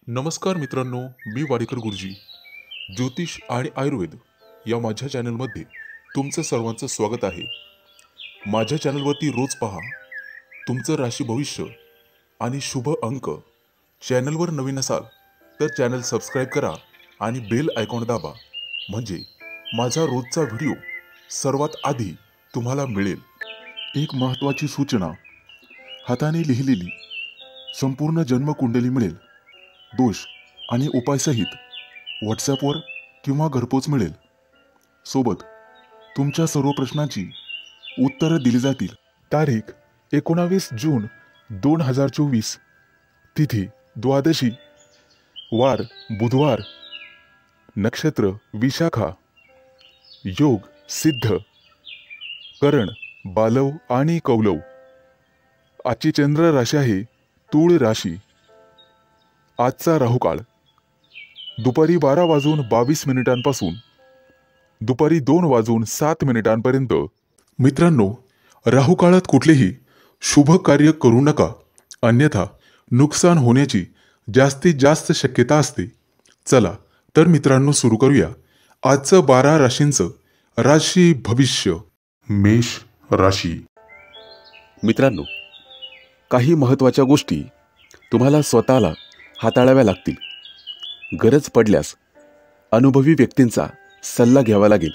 नमस्कार मित्रांनो, मी वाडेकर गुरुजी. ज्योतिष आणि आयुर्वेद या माझ्या चॅनलमध्ये तुमचं सर्वांचं स्वागत आहे. माझ्या चॅनलवरती रोज पहा तुमचं राशी भविष्य आणि शुभ अंक. चॅनलवर नवीन असाल तर चॅनल सबस्क्राईब करा आणि बेल आयकॉन दाबा, म्हणजे माझा रोजचा व्हिडिओ सर्वात आधी तुम्हाला मिळेल. एक महत्त्वाची सूचना: हाताने लिहिलेली संपूर्ण जन्मकुंडली मिळेल. दोष आणि उपायसहित व्हॉट्सॲपवर किंवा घरपोच मिळेल. सोबत तुमच्या सर्व प्रश्नांची उत्तरं दिली जातील. तारीख 19 जून 2024. तिथी द्वादशी, वार बुधवार, नक्षत्र विशाखा, योग सिद्ध, करण बालव आणि कौलव. आजची चंद्र राशी आहे तूळ राशी. आजचा राहुकाळ दुपारी 12:22 पासून दुपारी 2:07 पर्यंत. मित्रांनो, राहुकाळात कुठलेही शुभ कार्य करू नका, अन्यथा नुकसान होण्याची जास्तीत जास्त शक्यता असते. चला तर मित्रांनो, सुरू करूया आजचं 12 राशींचं राशी भविष्य. मेष राशी. मित्रांनो, काही महत्त्वाच्या गोष्टी तुम्हाला स्वतःला हाताळाव्या लागतील. गरज पडल्यास अनुभवी व्यक्तींचा सल्ला घ्यावा लागेल.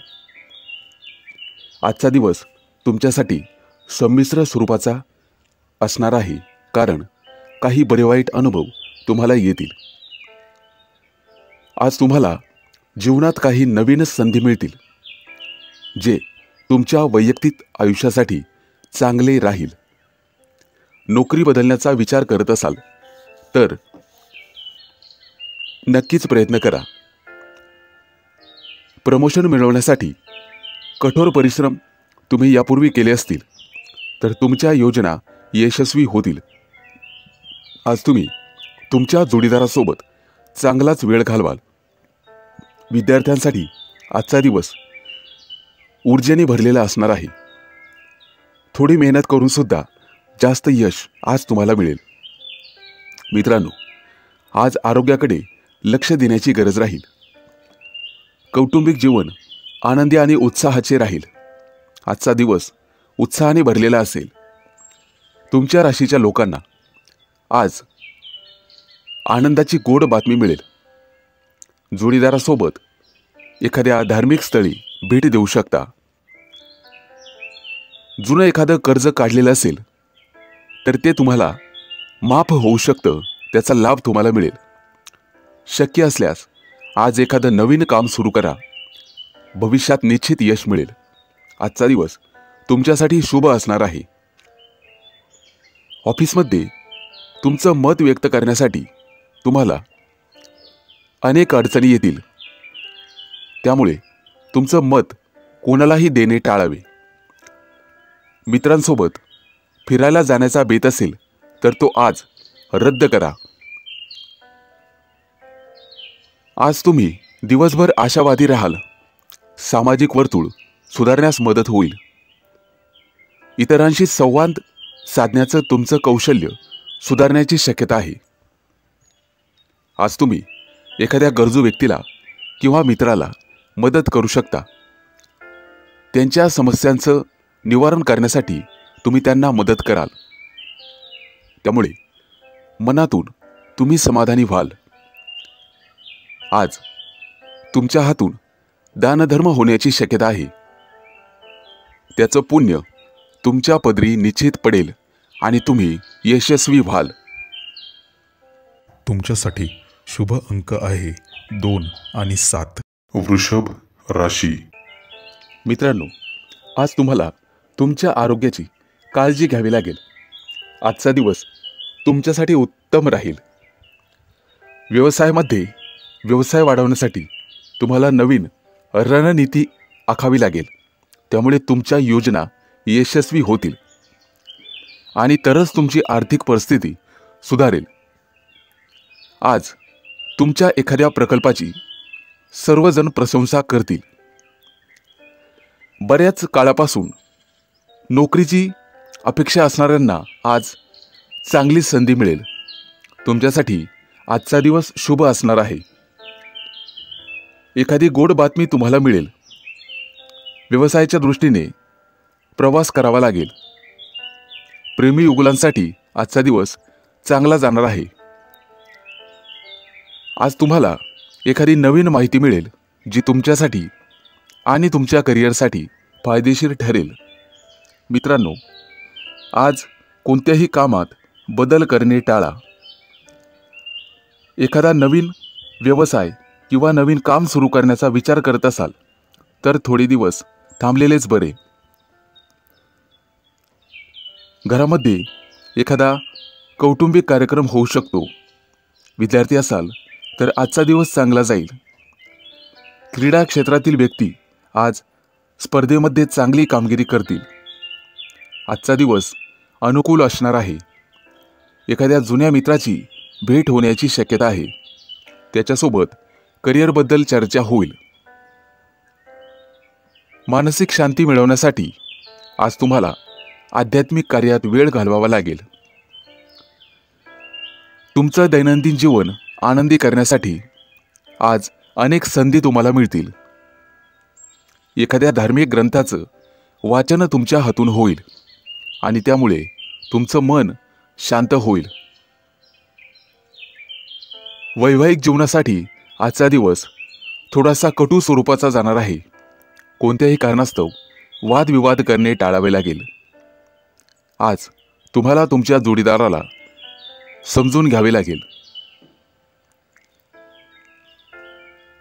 आजचा दिवस तुमच्यासाठी संमिश्र स्वरूपाचा असणार आहे, कारण काही बरे वाईट अनुभव तुम्हाला येतील. आज तुम्हाला जीवनात काही नवीनच संधी मिळतील, जे तुमच्या वैयक्तिक आयुष्यासाठी चांगले राहील. नोकरी बदलण्याचा विचार करत असाल तर नक्कीच प्रयत्न करा. प्रमोशन मिळवण्यासाठी कठोर परिश्रम तुम्ही यापूर्वी केले असतील तर तुमच्या योजना यशस्वी होतील. आज तुम्ही तुमच्या जोडीदारासोबत चांगलाच वेळ घालवाल. विद्यार्थ्यांसाठी आजचा दिवस ऊर्जेने भरलेला असणार आहे. थोडी मेहनत करून सुद्धा जास्त यश आज तुम्हाला मिळेल. मित्रांनो, आज आरोग्याकडे लक्ष देण्याची गरज राहील. कौटुंबिक जीवन आनंदी आणि उत्साहाचे राहील. आजचा दिवस उत्साहाने भरलेला असेल. तुमच्या राशीच्या लोकांना आज आनंदाची गोड बातमी मिळेल. जोडीदारासोबत एखाद्या धार्मिक स्थळी भेट देऊ शकता. जुनं एखादं कर्ज काढलेलं असेल तर ते तुम्हाला माफ होऊ शकतं. त्याचा लाभ तुम्हाला मिळेल. शक्य असल्यास आज एखादं नवीन काम सुरू करा. भविष्यात निश्चित यश मिळेल. आजचा दिवस तुमच्यासाठी शुभ असणार आहे. ऑफिसमध्ये तुमचं मत व्यक्त करण्यासाठी तुम्हाला अनेक अडचणी येतील. त्यामुळे तुमचं मत कोणालाही देणे टाळावे. मित्रांसोबत फिरायला जाण्याचा बेत असेल तर तो आज रद्द करा. आज तुम्ही दिवसभर आशावादी राहाल. सामाजिक वर्तुळ सुधारण्यास मदत होईल. इतरांशी संवाद साधण्याचं तुमचं कौशल्य सुधारण्याची शक्यता आहे. आज तुम्ही एखाद्या गरजू व्यक्तीला किंवा मित्राला मदत करू शकता. त्यांच्या समस्यांचं निवारण करण्यासाठी तुम्ही त्यांना मदत कराल. त्यामुळे मनातून तुम्ही समाधानी व्हाल. आज तुमच्या हातून दानधर्म होण्याची शक्यता आहे. त्याचं पुण्य तुमच्या पदरी निश्चित पडेल आणि तुम्ही यशस्वी व्हाल. तुमच्यासाठी शुभ अंक आहे 2 आणि 7. वृषभ राशी. मित्रांनो, आज तुम्हाला तुमच्या आरोग्याची काळजी घ्यावी लागेल. आजचा दिवस तुमच्यासाठी उत्तम राहील. व्यवसायामध्ये व्यवसाय वाढवण्यासाठी तुम्हाला नवीन रणनीती आखावी लागेल. त्यामुळे तुमच्या योजना यशस्वी होतील आणि तरच तुमची आर्थिक परिस्थिती सुधारेल. आज तुमच्या एखाद्या प्रकल्पाची सर्वजण प्रशंसा करतील. बऱ्याच काळापासून नोकरीची अपेक्षा असणाऱ्यांना आज चांगली संधी मिळेल. तुमच्यासाठी आजचा दिवस शुभ असणार आहे. एखादी गोड बातमी तुम्हाला मिळेल. व्यवसायाच्या दृष्टीने प्रवास करावा लागेल. प्रेमी युगुलांसाठी आजचा दिवस चांगला जाणार आहे. आज तुम्हाला एखादी नवीन माहिती मिळेल जी तुमच्यासाठी आणि तुमच्या करिअरसाठी फायदेशीर ठरेल. मित्रांनो, आज कोणत्याही कामात बदल करणे टाळा. एखादा नवीन व्यवसाय किंवा नवीन काम सुरू करण्याचा विचार करत असाल तर थोडे दिवस थांबलेलेच बरे. घरामध्ये एखादा कौटुंबिक कार्यक्रम होऊ शकतो. विद्यार्थी असाल तर आजचा दिवस चांगला जाईल. क्रीडा क्षेत्रातील व्यक्ती आज स्पर्धेमध्ये चांगली कामगिरी करतील. आजचा दिवस अनुकूल असणार आहे. एखाद्या जुन्या मित्राची भेट होण्याची शक्यता आहे. त्याच्यासोबत करिअरबद्दल चर्चा होईल. मानसिक शांती मिळवण्यासाठी आज तुम्हाला आध्यात्मिक कार्यात वेळ घालवावा लागेल. तुमचं दैनंदिन जीवन आनंदी करण्यासाठी आज अनेक संधी तुम्हाला मिळतील. एखाद्या धार्मिक ग्रंथाचं वाचन तुमच्या हातून होईल आणि त्यामुळे तुमचं मन शांत होईल. वैवाहिक जीवनासाठी आजचा दिवस थोडासा कटू स्वरूपाचा जाणार आहे. कोणत्याही कारणास्तव वादविवाद करणे टाळावे लागेल. आज तुम्हाला तुमच्या जोडीदाराला समजून घ्यावे लागेल.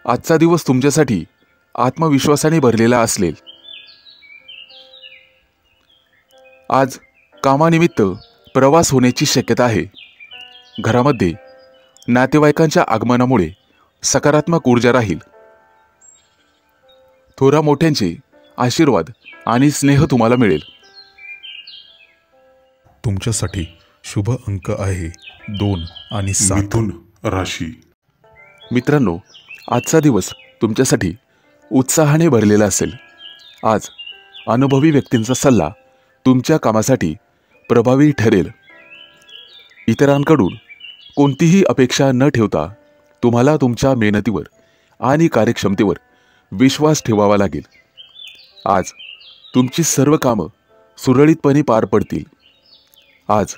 आजचा दिवस तुमच्यासाठी आत्मविश्वासाने भरलेला असेल. आज कामानिमित्त प्रवास होण्याची शक्यता आहे. घरामध्ये नातेवाईकांच्या आगमनामुळे सकारात्मक ऊर्जा राहील. थोरा मोठ्यांचे आशीर्वाद आणि स्नेह तुम्हाला मिळेल. तुमच्यासाठी शुभ अंक आहे 2 आणि 7. मिथुन राशी. मित्रांनो, आजचा दिवस तुमच्यासाठी उत्साहाने भरलेला असेल. आज अनुभवी व्यक्तींचा सल्ला तुमच्या कामासाठी प्रभावी ठरेल. इतरांकडून कोणतीही अपेक्षा न ठेवता तुम्हाला तुमच्या मेहनतीवर आणि कार्यक्षमतेवर विश्वास ठेवावा लागेल. आज तुमची सर्व कामं सुरळीतपणे पार पडतील. आज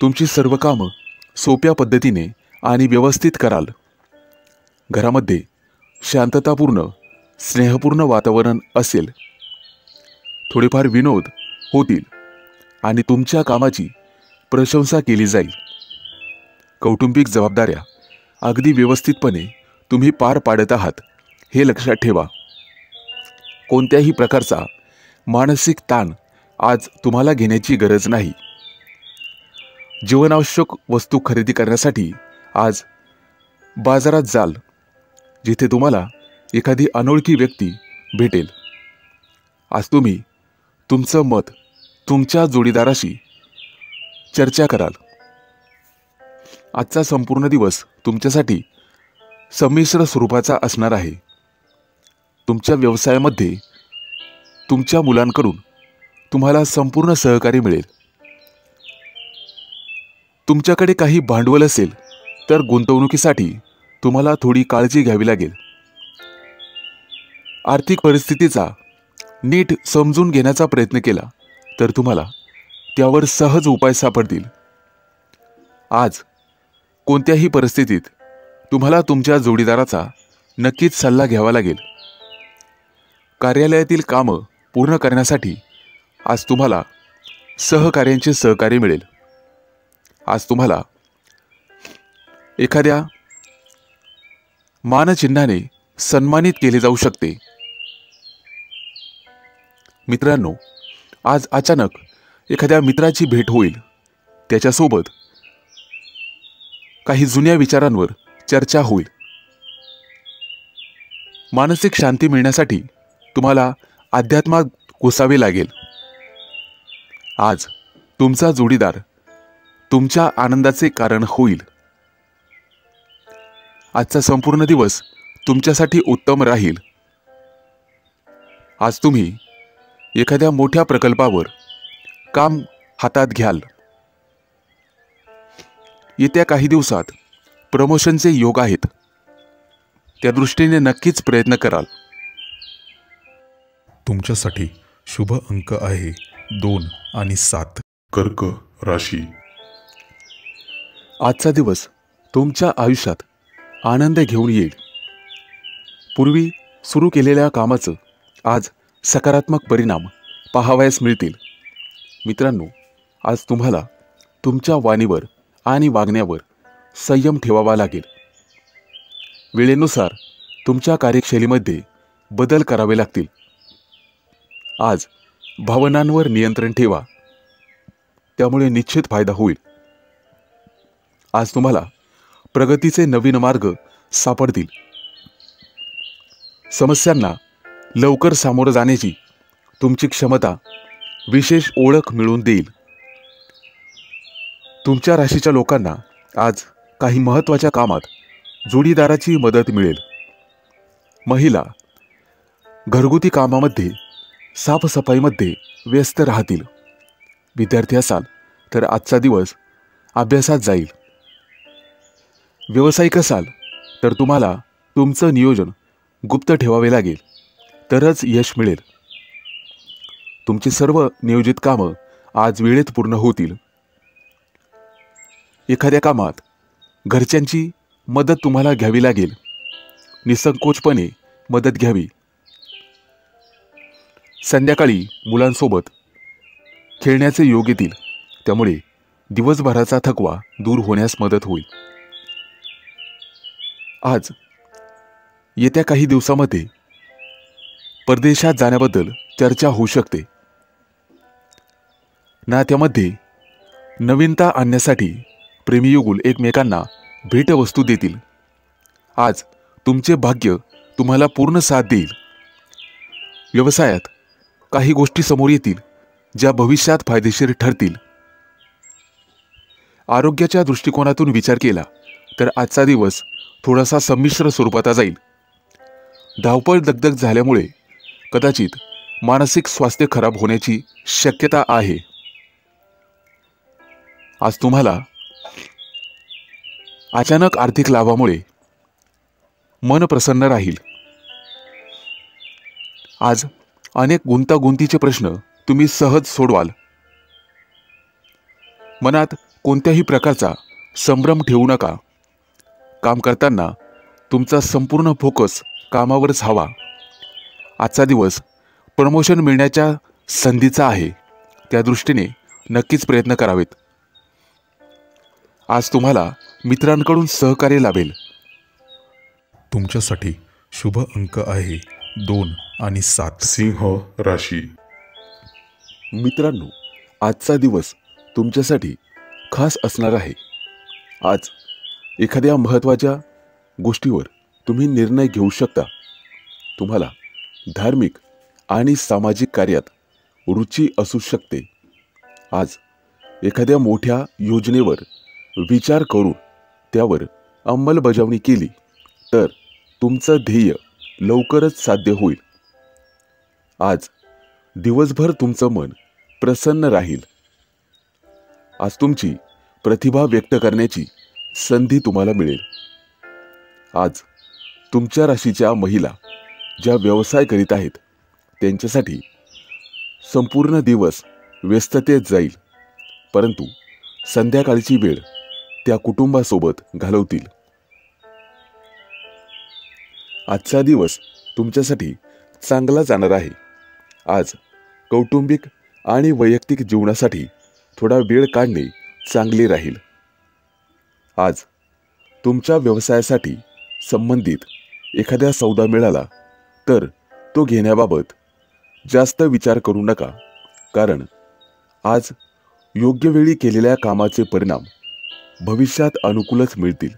तुमची सर्व कामं सोप्या पद्धतीने आणि व्यवस्थित कराल. घरामध्ये शांततापूर्ण स्नेहपूर्ण वातावरण असेल. थोडेफार विनोद होतील आणि तुमच्या कामाची प्रशंसा केली जाईल. कौटुंबिक जबाबदाऱ्या अगदी व्यवस्थितपणे तुम्ही पार पाडत आहात हे लक्षात ठेवा. कोणत्याही प्रकारचा मानसिक ताण आज तुम्हाला घेण्याची गरज नाही. जीवनावश्यक वस्तू खरेदी करण्यासाठी आज बाजारात जाल, जिथे तुम्हाला एखादी अनोळखी व्यक्ती भेटेल. आज तुम्ही तुमचं मत तुमच्या जोडीदाराशी चर्चा कराल. आजचा संपूर्ण दिवस तुमच्यासाठी संमिश्र स्वरूपाचा असणार आहे. तुमच्या व्यवसायामध्ये तुमच्या मुलांकडून तुम्हाला संपूर्ण सहकार्य मिळेल. तुमच्याकडे काही भांडवल असेल तर गुंतवणुकीसाठी तुम्हाला थोडी काळजी घ्यावी लागेल. आर्थिक परिस्थितीचा नीट समजून घेण्याचा प्रयत्न केला तर तुम्हाला त्यावर सहज उपाय सापडतील. आज कोणत्याही परिस्थितीत तुम्हाला तुमच्या जोडीदाराचा नक्कीच सल्ला घ्यावा लागेल. कार्यालयातील कामं पूर्ण करण्यासाठी आज तुम्हाला सहकार्यांचे सहकार्य मिळेल. आज तुम्हाला एखाद्या मानचिन्हाने सन्मानित केले जाऊ शकते. मित्रांनो, आज अचानक एखाद्या मित्राची भेट होईल. त्याच्यासोबत काही जुन्या विचारांवर चर्चा होईल. मानसिक शांती मिळण्यासाठी तुम्हाला अध्यात्मात घुसावे लागेल. आज तुमचा जोडीदार तुमच्या आनंदाचे कारण होईल. आजचा संपूर्ण दिवस तुमच्यासाठी उत्तम राहील. आज तुम्ही एखाद्या मोठ्या प्रकल्पावर काम हातात घ्याल. येत्या काही दिवसात प्रमोशनचे योग आहेत, त्या दृष्टीने नक्कीच प्रयत्न कराल. तुमच्यासाठी शुभ अंक आहे 2 आणि 7. कर्क राशी. आजचा दिवस तुमच्या आयुष्यात आनंद घेऊन येईल. पूर्वी सुरू केलेल्या कामाचं आज सकारात्मक परिणाम पाहावयास मिळतील. मित्रांनो, आज तुम्हाला तुमच्या वाणीवर आणि वागण्यावर संयम ठेवावा लागेल. वेळेनुसार तुमच्या कार्यशैलीमध्ये बदल करावे लागतील. आज भावनांवर नियंत्रण ठेवा, त्यामुळे निश्चित फायदा होईल. आज तुम्हाला प्रगतीचे नवीन मार्ग सापडतील. समस्यांना लवकर सामोरं जाण्याची तुमची क्षमता विशेष ओळख मिळवून देईल. तुमच्या राशीच्या लोकांना आज काही महत्त्वाच्या कामात जोडीदाराची मदत मिळेल. महिला घरगुती कामामध्ये, साफसफाईमध्ये व्यस्त राहतील. विद्यार्थी असाल तर आजचा दिवस अभ्यासात जाईल. व्यावसायिक असाल तर तुम्हाला तुमचं नियोजन गुप्त ठेवावे लागेल, तरच यश मिळेल. तुमची सर्व नियोजित कामं आज वेळेत पूर्ण होतील. एखाद्या कामात घरच्यांची मदत तुम्हाला घ्यावी लागेल. निसंकोचपणे मदत घ्यावी. संध्याकाळी मुलांसोबत खेळण्याचे योग येतील, त्यामुळे दिवसभराचा थकवा दूर होण्यास मदत होईल. आज येत्या काही दिवसामध्ये परदेशात जाण्याबद्दल चर्चा होऊ शकते. नात्यामध्ये नवीनता आणण्यासाठी प्रेमीयुगुल एकमेकांना भेटवस्तू देतील. आज तुमचे भाग्य तुम्हाला पूर्ण साथ देईल. व्यवसायात काही गोष्टी समोर येतील ज्या भविष्यात फायदेशीर ठरतील. आरोग्याच्या दृष्टिकोनातून विचार केला तर आजचा दिवस थोडासा संमिश्र स्वरूपाचा जाईल. धावपळ दगदग झाल्यामुळे कदाचित मानसिक स्वास्थ्य खराब होण्याची शक्यता आहे. आज तुम्हाला अचानक आर्थिक लाभामुळे मन प्रसन्न राहील. आज अनेक गुंतागुंतीचे प्रश्न तुम्ही सहज सोडवाल. मनात कोणत्याही प्रकारचा संभ्रम ठेवू नका. काम करताना तुमचा संपूर्ण फोकस कामावरच हवा. आजचा दिवस प्रमोशन मिळण्याच्या संधीचा आहे, त्या दृष्टीने नक्कीच प्रयत्न करावेत. आज तुम्हाला मित्रांकडून सहकार्य लाभेल. तुमच्यासाठी शुभ अंक आहे 2 आणि 7. सिंह राशी. मित्रांनो, आजचा दिवस तुमच्यासाठी खास असणार आहे. आज एखाद्या महत्त्वाच्या गोष्टीवर तुम्ही निर्णय घेऊ शकता. तुम्हाला धार्मिक आणि सामाजिक कार्यात रुची असू शकते. आज एखाद्या मोठ्या योजनेवर विचार करून त्यावर अंमलबजावणी केली तर तुमचं ध्येय लवकरच साध्य होईल. आज दिवसभर तुमचं मन प्रसन्न राहील. आज तुमची प्रतिभा व्यक्त करण्याची संधी तुम्हाला मिळेल. आज तुमच्या राशीच्या महिला ज्या व्यवसाय करीत आहेत त्यांच्यासाठी संपूर्ण दिवस व्यस्ततेत जाईल, परंतु संध्याकाळची वेळ त्या कुटुंबासोबत घालवतील. आजचा दिवस तुमच्यासाठी चांगला जाणार आहे. आज कौटुंबिक आणि वैयक्तिक जीवनासाठी थोडा वेळ काढणे चांगले राहील. आज तुमच्या व्यवसायासाठी संबंधित एखाद्या सौदा मिळाला तर तो घेण्याबाबत जास्त विचार करू नका, कारण आज योग्य वेळी केलेल्या कामाचे परिणाम भविष्यात अनुकूलच मिळतील.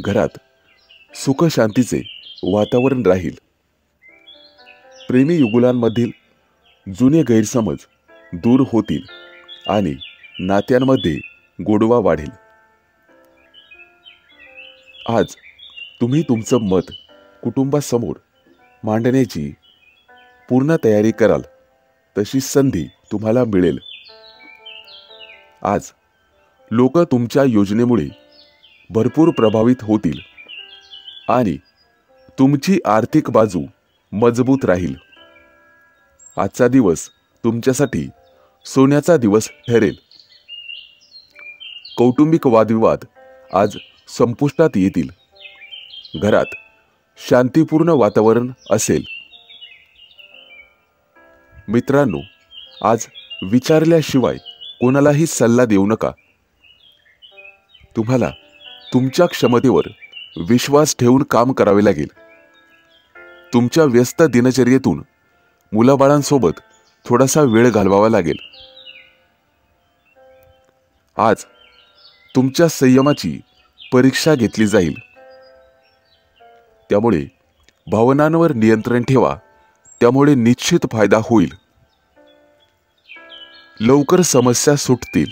घरात सुख शांतीचे वातावरण राहील. प्रेमी युगुलांमधील जुने गैरसमज दूर होतील आणि नात्यांमध्ये गोडवा वाढेल. आज तुम्ही तुमचं मत कुटुंबासमोर मांडण्याची पूर्ण तयारी कराल, तशी संधी तुम्हाला मिळेल. आज लोक तुमच्या योजनेमुळे भरपूर प्रभावित होतील आणि तुमची आर्थिक बाजू मजबूत राहील. आजचा दिवस तुमच्यासाठी सोन्याचा दिवस ठरेल. कौटुंबिक वादविवाद आज संपुष्टात येतील. घरात शांतीपूर्ण वातावरण असेल. मित्रांनो, आज विचारल्याशिवाय कोणालाही सल्ला देऊ नका. तुम्हाला तुमच्या क्षमतेवर विश्वास ठेवून काम करावे लागेल. तुमच्या व्यस्त दिनचर्येतून मुलाबाळांसोबत थोडासा वेळ घालवावा लागेल. आज तुमच्या संयमाची परीक्षा घेतली जाईल. त्यामुळे भावनांवर नियंत्रण ठेवा. त्यामुळे निश्चित फायदा होईल. लवकर समस्या सुटतील.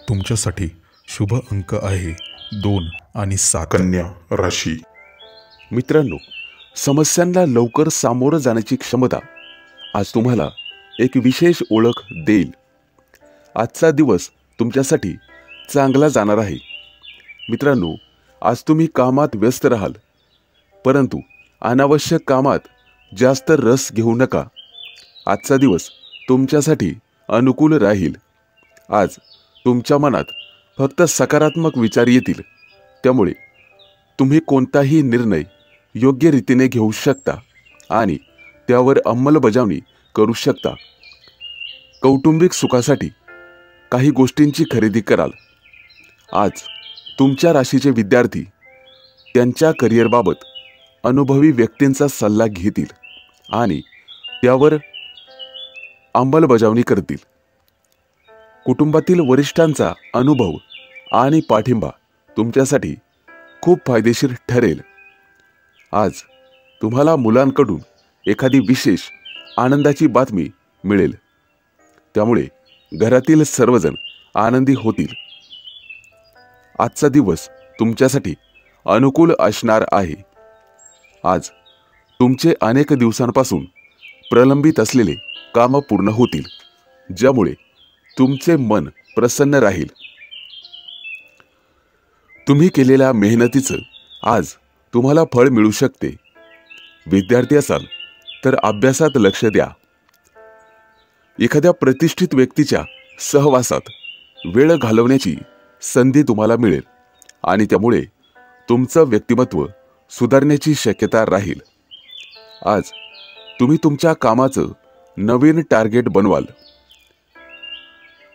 तुमच्यासाठी शुभ अंक आहे 2 आणि 7. कन्या राशी. मित्रांनो, समस्यांना लवकर सामोरं जाण्याची क्षमता आज तुम्हाला एक विशेष ओळख देईल. आजचा दिवस तुमच्यासाठी चांगला जाणार आहे. मित्रांनो, आज तुम्ही कामात व्यस्त राहाल, परंतु अनावश्यक कामात जास्त रस घेऊ नका. आजचा दिवस तुमच्यासाठी अनुकूल राहील. आज तुमच्या मनात फक्त सकारात्मक विचार येतील. त्यामुळे तुम्ही कोणताही निर्णय योग्य रीतीने घेऊ शकता आणि त्यावर अंमलबजावणी करू शकता. कौटुंबिक सुखासाठी काही गोष्टींची खरेदी कराल. आज तुमच्या राशीचे विद्यार्थी त्यांच्या करिअरबाबत अनुभवी व्यक्तींचा सल्ला घेतील आणि त्यावर अंमलबजावणी करतील. कुटुंबातील वरिष्ठांचा अनुभव आणि पाठिंबा तुमच्यासाठी खूप फायदेशीर ठरेल. आज तुम्हाला मुलांकडून एखादी विशेष आनंदाची बातमी मिळेल. त्यामुळे घरातील सर्वजण आनंदी होतील. आजचा दिवस तुमच्यासाठी अनुकूल असणार आहे. आज तुमचे अनेक दिवसांपासून प्रलंबित असलेले काम पूर्ण होतील, ज्यामुळे तुमचे मन प्रसन्न राहील. तुम्ही केलेल्या मेहनतीचं आज तुम्हाला फळ मिळू शकते. विद्यार्थी असाल तर अभ्यासात लक्ष द्या. एखाद्या प्रतिष्ठित व्यक्तीच्या सहवासात वेळ घालवण्याची संधी तुम्हाला मिळेल आणि त्यामुळे तुमचं व्यक्तिमत्व सुधारण्याची शक्यता राहील. आज तुम्ही तुमच्या कामाचं नवीन टार्गेट बनवाल.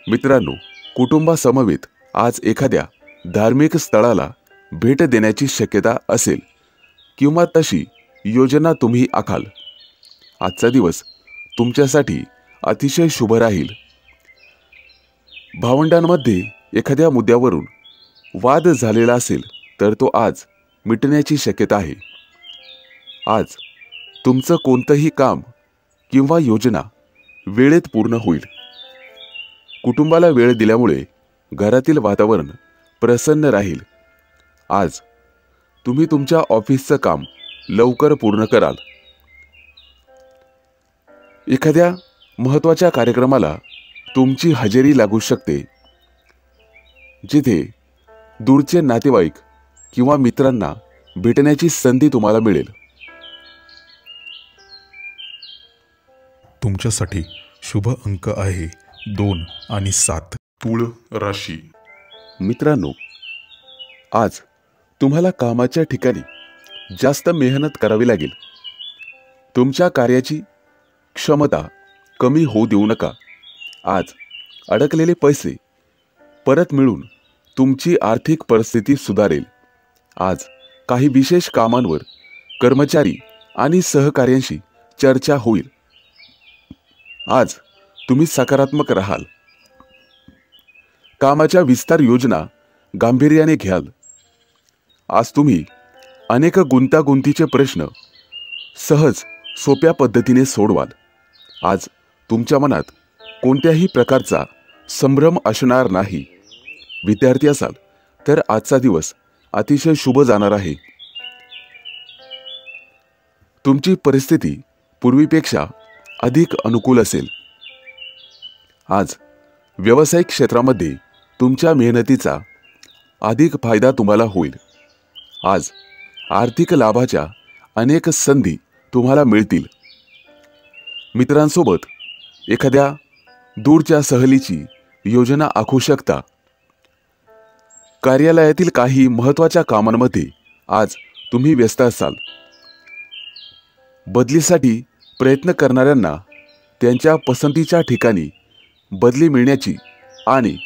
मित्रांनो, कुटुंबासमवेत आज एखाद्या धार्मिक स्थळाला भेट देण्याची शक्यता असेल किंवा तशी योजना तुम्ही आखाल. आजचा दिवस तुमच्यासाठी अतिशय शुभ राहील. भावंडांमध्ये एखाद्या मुद्द्यावरून वाद झालेला असेल तर तो आज मिटण्याची शक्यता आहे. आज तुमचं कोणतंही काम किंवा योजना वेळेत पूर्ण होईल. कुटुंबाला वेळ दिल्यामुळे घरातील वातावरण प्रसन्न राहील. आज तुम्ही तुमच्या ऑफिसचं काम लवकर पूर्ण कराल. एखाद्या महत्त्वाच्या कार्यक्रमाला तुमची हजेरी लागू शकते, जिथे दूरचे नातेवाईक किंवा मित्रांना भेटण्याची संधी तुम्हाला मिळेल. तुमच्यासाठी शुभ अंक आहे 2 आणि 7. तुळ राशी. मित्रांनो, आज तुम्हाला कामाच्या ठिकाणी जास्त मेहनत करावी लागेल. तुमच्या कार्याची क्षमता कमी होऊ देऊ नका. आज अडकलेले पैसे परत मिळून तुमची आर्थिक परिस्थिती सुधारेल. आज काही विशेष कामांवर कर्मचारी आणि सहकार्यांशी चर्चा होईल. आज तुम्ही सकारात्मक राहाल. कामाच्या विस्तार योजना गांभीर्याने घ्याल. आज तुम्ही अनेक गुंतागुंतीचे प्रश्न सहज सोप्या पद्धतीने सोडवाल. आज तुमच्या मनात कोणत्याही प्रकारचा संभ्रम असणार नाही. विद्यार्थी असाल तर आजचा दिवस अतिशय शुभ जाणार आहे. तुमची परिस्थिती पूर्वीपेक्षा अधिक अनुकूल असेल. आज व्यावसायिक क्षेत्रामध्ये तुमच्या मेहनतीचा अधिक फायदा तुम्हाला होईल. आज आर्थिक लाभाच्या अनेक संधी तुम्हाला मिळतील. मित्रांसोबत एखाद्या दूरच्या सहलीची योजना आखू शकता. कार्यालयातील काही महत्त्वाच्या कामांमध्ये आज तुम्ही व्यस्त असाल. बदलीसाठी प्रयत्न करणाऱ्यांना त्यांच्या पसंतीच्या ठिकाणी बदली मिळण्याची आणि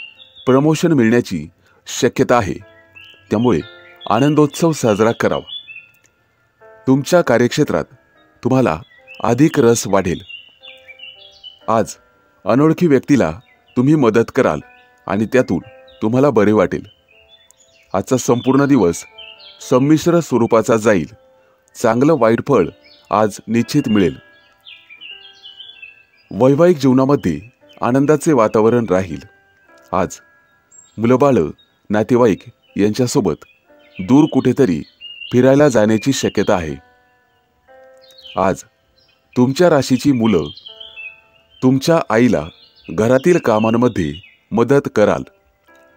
प्रमोशन मिळण्याची शक्यता आहे. त्यामुळे आनंदोत्सव साजरा करावा. तुमच्या कार्यक्षेत्रात तुम्हाला अधिक रस वाढेल. आज अनोळखी व्यक्तीला तुम्ही मदत कराल आणि त्यातून तुम्हाला बरे वाटेल. आजचा संपूर्ण दिवस संमिश्र स्वरूपाचा जाईल. चांगलं वाईट फळ आज निश्चित मिळेल. वैवाहिक जीवनामध्ये आनंदाचे वातावरण राहील. आज मुलंबाळं, नातेवाईक यांच्यासोबत दूर कुठेतरी फिरायला जाण्याची शक्यता आहे. आज तुमच्या राशीची मुलं तुमच्या आईला घरातील कामांमध्ये मदत कराल.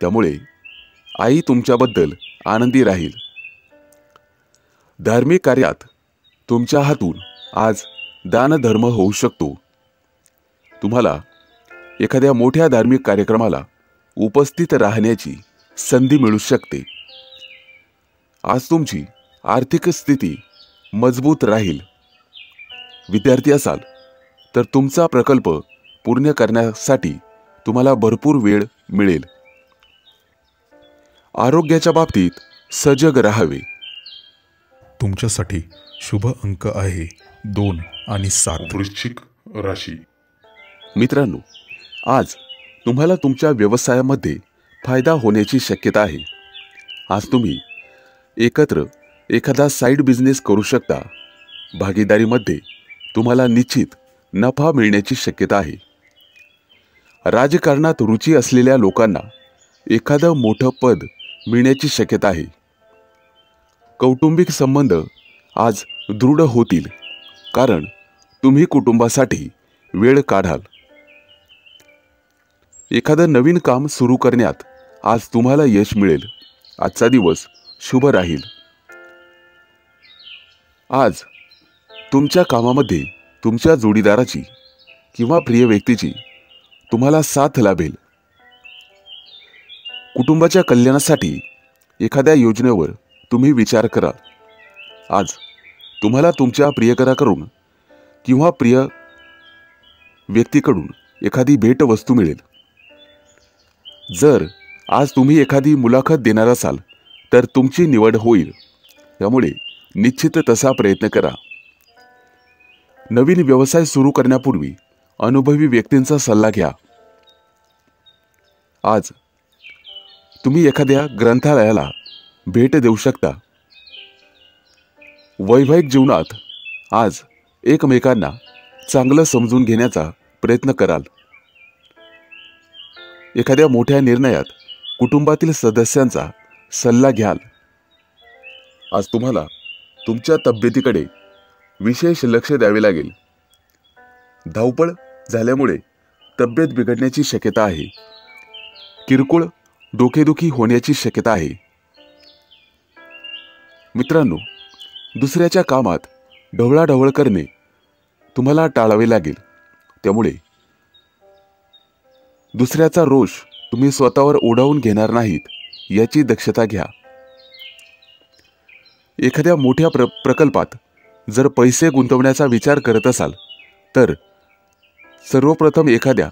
त्यामुळे आई तुमच्याबद्दल आनंदी राहील. धार्मिक कार्यात तुमच्या हातून आज दानधर्म होऊ शकतो. तुम्हाला एखाद्या मोठ्या धार्मिक कार्यक्रमाला उपस्थित राहण्याची संधी मिळू शकते. आज तुमची आर्थिक स्थिती मजबूत राहील. विद्यार्थी असाल तर तुमचा प्रकल्प पूर्ण करण्यासाठी तुम्हाला भरपूर वेळ मिळेल. आरोग्याच्या बाबतीत सजग राहावे. तुमच्यासाठी शुभ अंक आहे 2 आणि 7. वृश्चिक राशी. मित्रांनो, आज तुम्हाला तुमच्या व्यवसायामध्ये फायदा होण्याची शक्यता आहे. आज तुम्ही एकत्र एखादा साईड बिझनेस करू शकता. भागीदारीमध्ये तुम्हाला निश्चित नफा मिळण्याची शक्यता आहे. राजकारणात रुची असलेल्या लोकांना एखादं मोठं पद मिळण्याची शक्यता आहे. कौटुंबिक संबंध आज दृढ होतील, कारण तुम्ही कुटुंबासाठी वेळ काढाल. एखादं नवीन काम सुरू करण्यात आज तुम्हाला यश मिळेल. आजचा दिवस शुभ राहील. आज तुमच्या कामामध्ये तुमच्या जोडीदाराची किंवा प्रिय व्यक्तीची तुम्हाला साथ लाभेल. कुटुंबाच्या कल्याणासाठी एखाद्या योजनेवर तुम्ही विचार करा. आज तुम्हाला तुमच्या प्रियकराकडून किंवा प्रिय व्यक्तीकडून एखादी भेटवस्तू मिळेल. जर आज तुम्ही एखादी मुलाखत देणार असाल तर तुमची निवड होईल. त्यामुळे निश्चित तसा प्रयत्न करा. नवीन व्यवसाय सुरू करण्यापूर्वी अनुभवी व्यक्तींचा सल्ला घ्या. आज तुम्ही एखाद्या ग्रंथालयाला भेट देऊ शकता. वैवाहिक जीवनात आज एकमेकांना चांगलं समजून घेण्याचा प्रयत्न कराल. एखाद्या मोठ्या निर्णयात कुटुंबातील सदस्यांचा सल्ला घ्याल. आज तुम्हाला तुमच्या तब्येतीकडे विशेष लक्ष द्यावे लागेल. धावपळ झाल्यामुळे तब्येत बिघडण्याची शक्यता आहे. किरकोळ डोकेदुखी होण्याची शक्यता आहे. मित्रांनो, दुसऱ्याच्या कामात ढवळाढवळ करणे तुम्हाला टाळावे लागेल. त्यामुळे दुसऱ्याचा रोष तुम्ही स्वतःवर ओढावून घेणार नाहीत याची दक्षता घ्या. एखाद्या मोठ्या प्रकल्पात जर पैसे गुंतवण्याचा विचार करत असाल तर सर्वप्रथम एखाद्या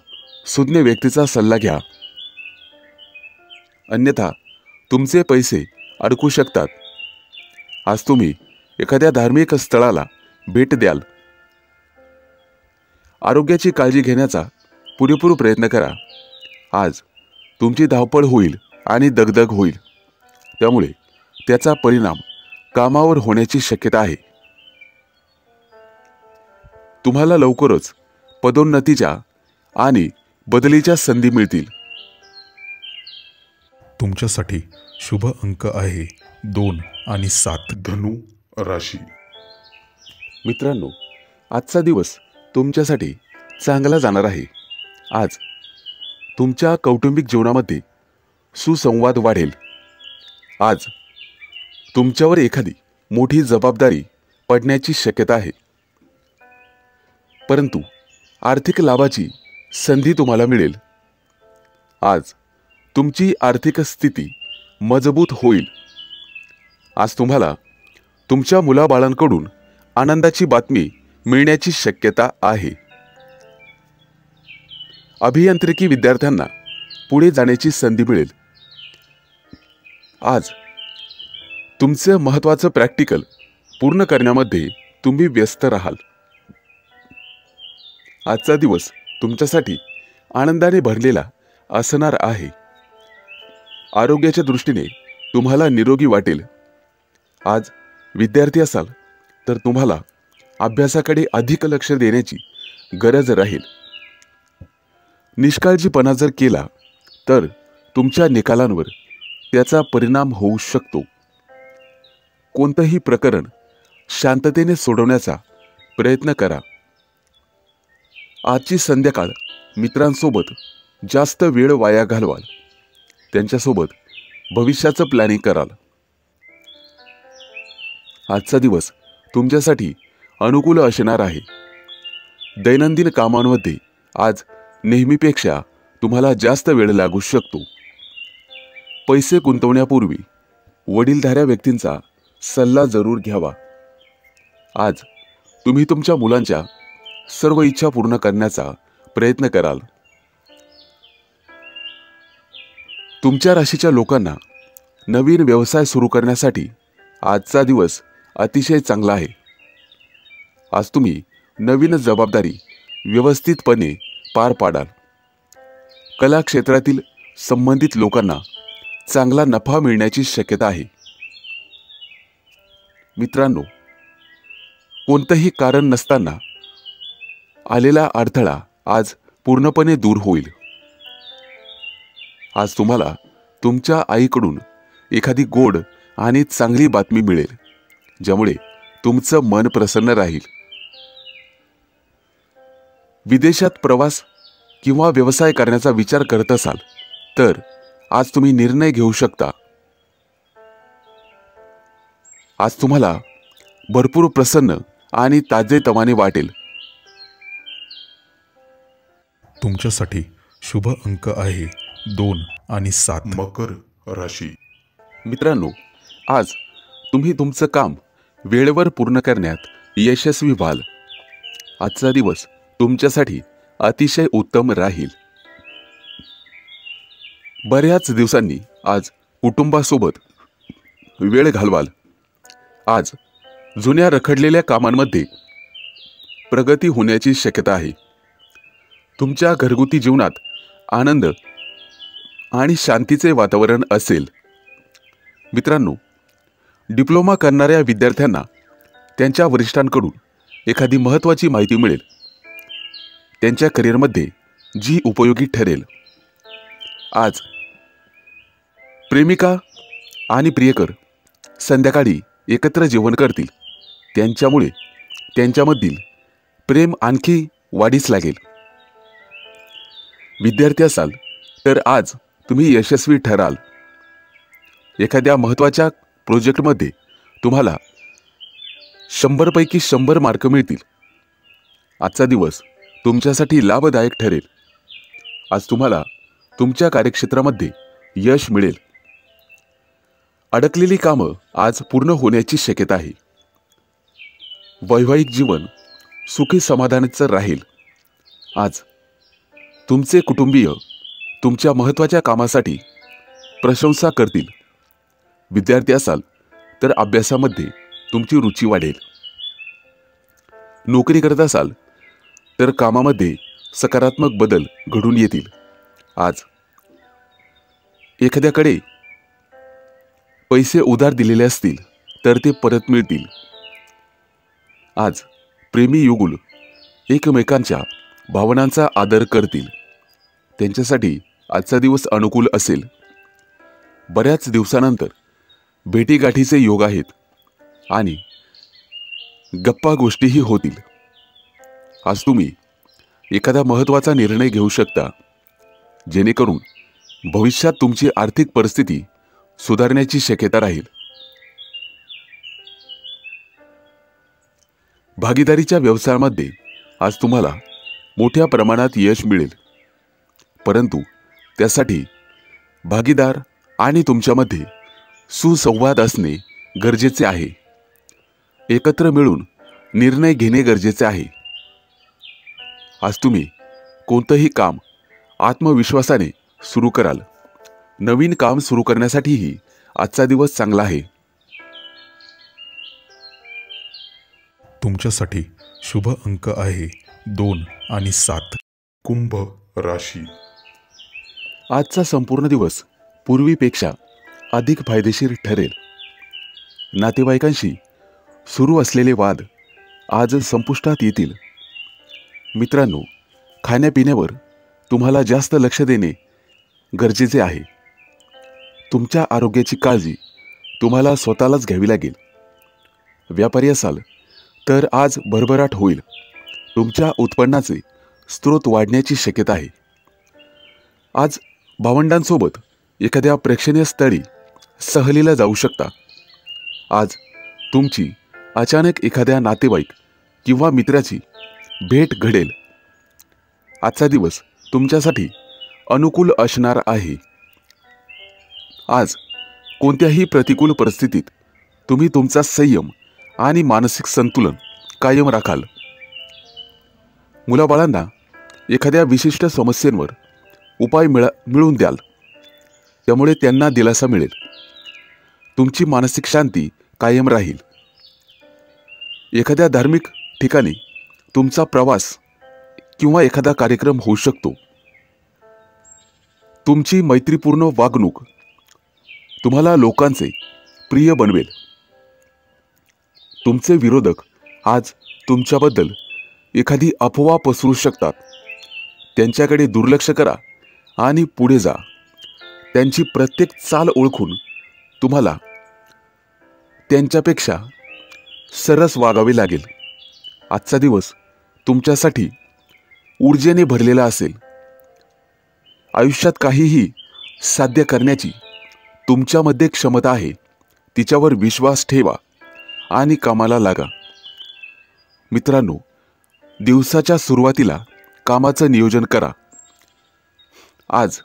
सुज्ञ व्यक्तीचा सल्ला घ्या. अन्यथा तुमचे पैसे अडकू शकतात. आज तुम्ही एखाद्या धार्मिक स्थळाला भेट द्याल. आरोग्याची काळजी घेण्याचा पुरेपूर प्रयत्न करा. आज तुमची धावपळ होईल आणि दगदग होईल. त्यामुळे त्याचा परिणाम कामावर होण्याची शक्यता आहे. तुम्हाला लवकरच पदोन्नतीच्या आणि बदलीच्या संधी मिळतील. तुमच्यासाठी शुभ अंक आहे 2 आणि 7. धनु राशी. मित्रांनो, आजचा दिवस तुमच्यासाठी चांगला जाणार आहे. आज तुमच्या कौटुंबिक जीवनामध्ये सुसंवाद वाढेल. आज तुमच्यावर एखादी मोठी जबाबदारी पडण्याची शक्यता आहे, परंतु आर्थिक लाभाची संधी तुम्हाला मिळेल. आज तुमची आर्थिक स्थिती मजबूत होईल. आज तुम्हाला तुमच्या मुलाबाळांकडून आनंदाची बातमी मिळण्याची शक्यता आहे. अभियांत्रिकी विद्यार्थ्यांना पुढे जाण्याची संधी मिळेल. आज तुमचं महत्त्वाचं प्रॅक्टिकल पूर्ण करण्यामध्ये तुम्ही व्यस्त राहाल. आजचा दिवस तुमच्यासाठी आनंदाने भरलेला असणार आहे. आरोग्याच्या दृष्टीने तुम्हाला निरोगी वाटेल. आज विद्यार्थी असाल तर तुम्हाला अभ्यासाकडे अधिक लक्ष देण्याची गरज राहील. निष्काळजीपणा जर केला तर तुमच्या निकालांवर त्याचा परिणाम होऊ शकतो. कोणतंही प्रकरण शांततेने सोडवण्याचा प्रयत्न करा. आजची संध्याकाळ मित्रांसोबत जास्त वेळ वाया घालवाल. त्यांच्यासोबत भविष्याचं प्लॅनिंग कराल. आजचा दिवस तुमच्यासाठी अनुकूल असणार आहे. दैनंदिन कामांमध्ये आज नेहमीपेक्षा तुम्हाला जास्त वेळ लागू शकतो. पैसे गुंतवण्यापूर्वी वडीलधाऱ्या व्यक्तींचा सल्ला जरूर घ्यावा. आज तुम्ही तुमच्या मुलांच्या सर्व इच्छा पूर्ण करण्याचा प्रयत्न कराल. तुमच्या राशीच्या लोकांना नवीन व्यवसाय सुरू करण्यासाठी आजचा दिवस अतिशय चांगला आहे. आज तुम्ही नवीन जबाबदारी व्यवस्थितपणे पार पाडाल. कला क्षेत्रातील संबंधित लोकांना चांगला नफा मिळण्याची शक्यता आहे. मित्रांनो, कोणतंही कारण नसताना आलेला अडथळा आज पूर्णपणे दूर होईल. आज तुम्हाला तुमच्या आईकडून एखादी गोड आणि चांगली बातमी मिळेल, ज्यामुळे तुमचं मन प्रसन्न राहील. विदेशात प्रवास किंवा व्यवसाय करण्याचा विचार करत असाल तर आज तुम्ही निर्णय घेऊ शकता. आज तुम्हाला भरपूर प्रसन्न आणि ताजेतवाने वाटेल. तुमच्यासाठी शुभ अंक आहे 2 आणि 7. मकर राशी. मित्रांनो, आज तुम्ही तुमचं काम वेळेवर पूर्ण करण्यात यशस्वी व्हाल. आजचा दिवस तुमच्यासाठी अतिशय उत्तम राहील. बऱ्याच दिवसांनी आज कुटुंबासोबत वेळ घालवाल. आज जुन्या रखडलेल्या कामांमध्ये प्रगती होण्याची शक्यता आहे. तुमच्या घरगुती जीवनात आनंद आणि शांतीचे वातावरण असेल. मित्रांनो, डिप्लोमा करणाऱ्या विद्यार्थ्यांना त्यांच्या वरिष्ठांकडून एखादी महत्त्वाची माहिती मिळेल. त्यांच्या करिअरमध्ये जी उपयोगी ठरेल. आज प्रेमिका आणि प्रियकर संध्याकाळी एकत्र जेवण करतील. त्यांच्यामुळे त्यांच्यामधील प्रेम आणखी वाढीस लागेल. विद्यार्थी असाल तर आज तुम्ही यशस्वी ठराल. एखाद्या महत्त्वाच्या प्रोजेक्टमध्ये तुम्हाला 100 पैकी 100 मार्क मिळतील. आजचा दिवस तुमच्यासाठी लाभदायक ठरेल. आज तुम्हाला तुमच्या कार्यक्षेत्रामध्ये यश मिळेल. अडकलेली कामं आज पूर्ण होण्याची शक्यता आहे. वैवाहिक जीवन सुखी समाधानाचं राहील. आज तुमचे कुटुंबीय तुमच्या महत्त्वाच्या कामासाठी प्रशंसा करतील. विद्यार्थी असाल तर अभ्यासामध्ये तुमची रुची वाढेल. नोकरी करत असाल तर कामामध्ये सकारात्मक बदल घडून येतील. आज एखाद्याकडे पैसे उधार दिलेले असतील तर ते परत मिळतील. आज प्रेमी युगुल एकमेकांच्या भावनांचा आदर करतील. त्यांच्यासाठी आजचा दिवस अनुकूल असेल. बऱ्याच दिवसानंतर भेटीगाठीचे योग आहेत आणि गप्पा गोष्टीही होतील. आज तुम्ही एखादा महत्त्वाचा निर्णय घेऊ शकता, जेणेकरून भविष्यात तुमची आर्थिक परिस्थिती सुधारण्याची शक्यता राहील. भागीदारीच्या व्यवसायामध्ये आज तुम्हाला मोठ्या प्रमाणात यश मिळेल, परंतु त्यासाठी भागीदार आणि तुमच्यामध्ये सुसंवाद असणे गरजेचे आहे. एकत्र मिळून निर्णय घेणे गरजेचे आहे. आज तुम्ही कोणतंही काम आत्मविश्वासाने सुरू कराल. नवीन काम सुरू करण्यासाठीही आजचा दिवस चांगला आहे. तुमच्यासाठी शुभ अंक आहे 2 आणि 7. कुंभ राशी. आजचा संपूर्ण दिवस पूर्वीपेक्षा अधिक फायदेशीर ठरेल. नातेवाईकांशी सुरू असलेले वाद आज संपुष्टात येतील. मित्रांनो, खाण्यापिण्यावर तुम्हाला जास्त लक्ष देणे गरजेचे आहे. तुमच्या आरोग्याची काळजी तुम्हाला स्वतःलाच घ्यावी लागेल. व्यापारी असाल तर आज भरभराट होईल. तुमच्या उत्पन्नाचे स्रोत वाढण्याची शक्यता आहे. आज भावंडांसोबत एखाद्या प्रेक्षणीय स्थळी सहलीला जाऊ शकता. आज तुमची अचानक एखाद्या नातेवाईक किंवा मित्राची भेट घडेल. आजचा दिवस तुमच्यासाठी अनुकूल असणार आहे. आज कोणत्याही प्रतिकूल परिस्थितीत तुम्ही तुमचा संयम आणि मानसिक संतुलन कायम राखाल. मुलाबाळांना एखाद्या विशिष्ट समस्येवर उपाय मिळवून द्याल, त्यामुळे त्यांना दिलासा मिळेल. तुमची मानसिक शांती कायम राहील. एखाद्या धार्मिक ठिकाणी तुमचा प्रवास किंवा एखादा कार्यक्रम होऊ शकतो. तुमची मैत्रीपूर्ण वागणूक तुम्हाला लोकांचे प्रिय बनवेल. तुमचे विरोधक आज तुमच्याबद्दल एखादी अफवा पसरू शकतात. त्यांच्याकडे दुर्लक्ष करा आणि पुढे जा. त्यांची प्रत्येक चाल ओळखून तुम्हाला त्यांच्यापेक्षा सरस वागावे लागेल. आजचा दिवस तुमच्यासाठी ऊर्जेने भरलेला असेल. आयुष्यात काहीही साध्य करण्याची तुमच्यामध्ये क्षमता आहे. तिच्यावर विश्वास ठेवा आणि कामाला लागा. मित्रांनो, दिवसाच्या सुरुवातीला कामाचं नियोजन करा. आज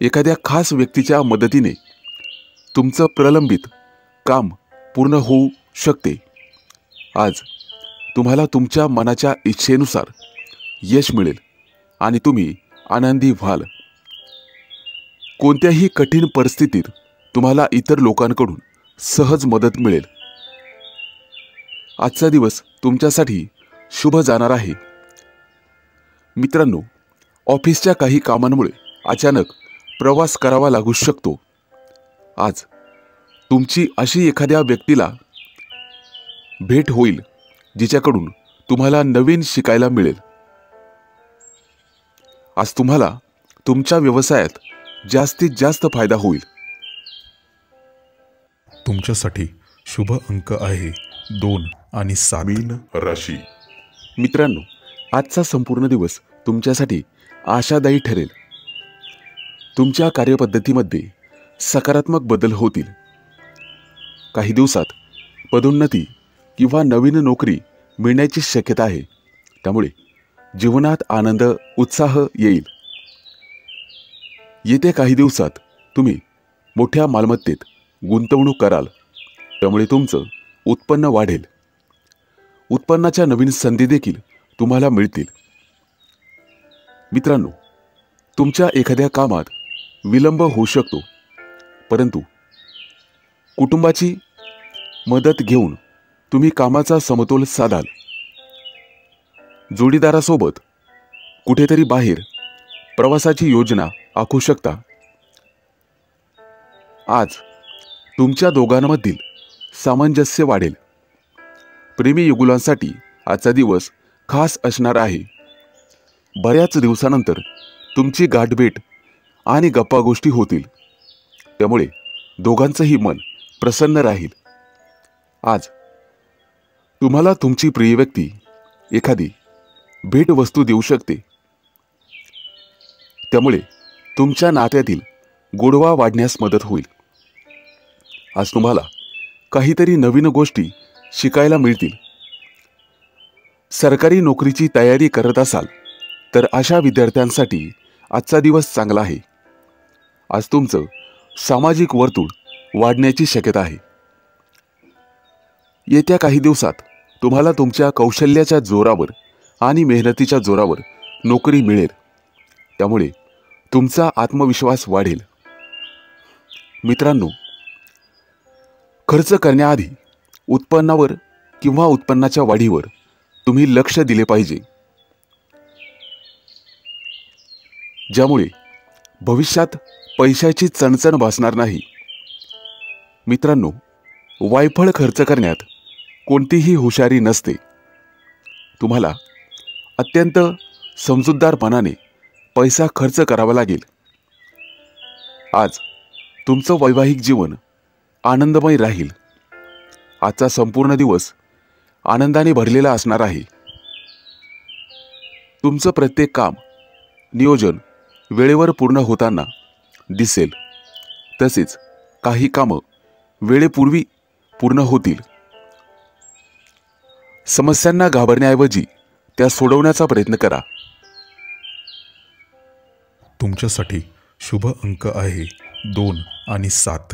एखाद्या खास व्यक्तीच्या मदतीने तुमचं प्रलंबित काम पूर्ण होऊ शकते. आज तुम्हाला तुमच्या मनाच्या इच्छेनुसार यश मिळेल आणि तुम्ही आनंदी व्हाल. कोणत्याही कठीण परिस्थितीत तुम्हाला इतर लोकांकडून सहज मदत मिळेल. आजचा दिवस तुमच्यासाठी शुभ जाणार आहे. मित्रांनो, ऑफिसच्या काही कामांमुळे अचानक प्रवास करावा लागू शकतो. आज तुमची अशी एखाद्या व्यक्तीला भेट होईल जिच्याकडून तुम्हाला नवीन शिकायला मिळेल. आज तुम्हाला तुमच्या व्यवसायात जास्तीत जास्त फायदा होईल. तुमच्यासाठी शुभ अंक आहे 2 आणि 7. मीन राशी. मित्रांनो, आजचा संपूर्ण दिवस तुमच्यासाठी आशादायी ठरेल. तुमच्या कार्यपद्धतीमध्ये सकारात्मक बदल होतील. काही दिवसात पदोन्नती किंवा नवीन नोकरी मिळण्याची शक्यता आहे. त्यामुळे जीवनात आनंद, उत्साह येईल. येत्या काही दिवसात तुम्ही मोठ्या मालमत्तेत गुंतवणूक कराल. त्यामुळे तुमचं उत्पन्न वाढेल. उत्पन्नाच्या नवीन संधी देखील तुम्हाला मिळतील. मित्रांनो, तुमच्या एखाद्या कामात विलंब होऊ शकतो, परंतु कुटुंबाची मदत घेऊन तुम्ही कामाचा समतोल साधाल. जोडीदारासोबत कुठेतरी बाहेर प्रवासाची योजना आखू शकता. आज तुमच्या दोघांमधील सामंजस्य वाढेल. प्रेमी युगुलांसाठी आजचा दिवस खास असणार आहे. बऱ्याच दिवसानंतर तुमची गाठभेट आणि गप्पागोष्टी होतील. त्यामुळे दोघांचंही मन प्रसन्न राहील. आज तुम्हाला तुमची प्रिय व्यक्ती एखादी भेटवस्तू देऊ शकते. त्यामुळे तुमच्या नात्यातील गोडवा वाढण्यास मदत होईल. आज तुम्हाला काहीतरी नवीन गोष्टी शिकायला मिळतील. सरकारी नोकरीची तयारी करत असाल तर अशा विद्यार्थ्यांसाठी आजचा दिवस चांगला आहे. आज तुमचं सामाजिक वर्तुळ वाढण्याची शक्यता आहे. येत्या काही दिवसात तुम्हाला तुमच्या कौशल्याच्या जोरावर आणि मेहनतीच्या जोरावर नोकरी मिळेल. त्यामुळे तुमचा आत्मविश्वास वाढेल. मित्रांनो, खर्च करण्याआधी उत्पन्नावर किंवा उत्पन्नाच्या वाढीवर तुम्ही लक्ष दिले पाहिजे, ज्यामुळे भविष्यात पैशाची चणचण भासणार नाही. मित्रांनो, वायफळ खर्च करण्यात कोणतीही हुशारी नसते. तुम्हाला अत्यंत समजूतदारपणाने पैसा खर्च करावा लागेल. आज तुमचं वैवाहिक जीवन आनंदमय राहील. आजचा संपूर्ण दिवस आनंदाने भरलेला असणार आहे. तुमचं प्रत्येक काम नियोजन वेळेवर पूर्ण होताना दिसेल. तसेच काही कामं वेळेपूर्वी पूर्ण होतील. समस्यांना घाबरण्याऐवजी त्या सोडवण्याचा प्रयत्न करा. तुमच्यासाठी शुभ अंक आहे 2 आणि 7.